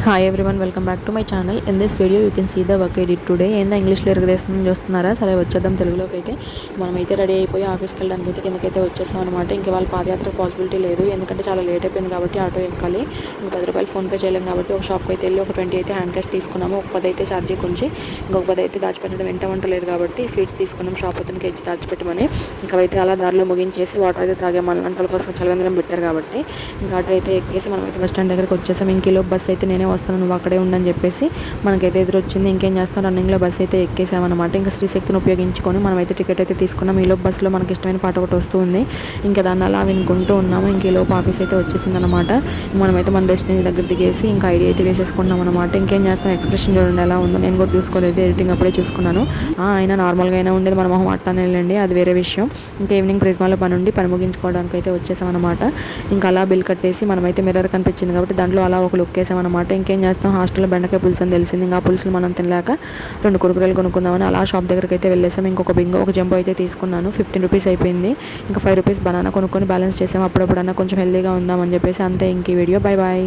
Hi everyone, welcome back to my channel. In this video you can see the work I did today. ఏందా ఇంగ్లీష్లో ఎరగదేస్తుందని చూస్తున్నారా? సరే వచ్చేద్దాం తెలుగులోకి అయితే. మనమైతే రెడీ అయిపోయి ఆఫీస్కి వెళ్ళడానికి అయితే కిందకైతే వచ్చేసాం అనమాట. ఇంక వాళ్ళ పాదయాత్ర పాసిబిలిటీ లేదు, ఎందుకంటే చాలా లేట్ అయిపోయింది కాబట్టి ఆటో ఎక్కాలి. ఇంక 10 రూపాయలు ఫోన్పే చేయలేం కాబట్టి ఒక షాప్కి అయితే వెళ్ళి ఒక 20 అయితే హ్యాండ్ క్యాష్ తీసుకున్నాము. ఒక 10 అయితే ఛార్జీ కొంచి ఇంకొక 10 అయితే దాచిపెట్టడం వెంట లేదు కాబట్టి స్వీట్స్ తీసుకున్నాం షాప్ అతనికి ఇచ్చి దాచిపెట్టమని. ఇంకైతే అలా దారిలో ముగించేసి వాటర్ అయితే తాగేమని వాళ్ళ కోసం చలవేంద్రం పెట్టారు కాబట్టి ఇంకా ఆటో అయితే ఎక్కేసి మనమైతే బస్ స్టాండ్ దగ్గరికి వచ్చేసాం. ఇంకలో బస్ అయితే నేనే వస్తాను, నువ్వు అక్కడే ఉండని చెప్పేసి మనకైతే ఎదురొచ్చింది. ఇంకేం చేస్తాం, రన్నింగ్లో బస్ అయితే ఎక్కేసామన్నమాట. ఇంకా శ్రీశక్తిని ఉపయోగించుకొని మనమైతే టికెట్ అయితే తీసుకున్నాం. ఈలోపు బస్సులో మనకి ఇష్టమైన పాట ఒకటి వస్తూ ఉంది. ఇంకా దాన్ని అలా వినుకుంటూ ఉన్నాము. ఇంక ఈలోపు ఆఫీస్ అయితే వచ్చేసింది అనమాట. మనమైతే మన డెస్టినేషన్ దగ్గర దిగేసి ఇంకా ఐడి అయితే వేసేసుకున్నాం అనమాట. ఇంకేం చేస్తాం, ఎక్స్ప్రెషన్ చూడండి ఎలా ఉందో. నేను కూడా చూసుకోలేదు, ఎడిటింగ్ అప్పుడే చూసుకున్నాను. అయినా నార్మల్గా అయినా ఉండేది, మన మొహం అట్టానే వెళ్ళండి, అది వేరే విషయం. ఇంకా ఈవినింగ్ ప్రిజ్మాలో పని ముగించుకోవడానికి అయితే వచ్చేసాం అనమాట. ఇంకా అలా బిల్ కట్టేసి మనమైతే మిర్రర్ కనిపించింది కాబట్టి దాంట్లో అలా ఒక లుక్ వేసామన్నమాట. ఇంకేం చేస్తాం, హాస్టల్లో బెండకాయ పులుసు అని తెలిసింది. ఇంకా పులుసులు మనం తినలేక 2 కురుకురేలు కొనుక్కుందామని అలా షాప్ దగ్గరికి అయితే వెళ్ళేసాం. ఇంకొక బింగో ఒక జంబో అయితే తీసుకున్నాను. 15 రూపీస్ అయిపోయింది. ఇంకా 5 రూపీస్ బనానా కొనుక్కొని బ్యాలెన్స్ చేసాము. అప్పుడప్పుడన్నా కొంచెం హెల్తీగా ఉందామని చెప్పేసి. అంతే ఇంక ఈ వీడియో. Bye bye.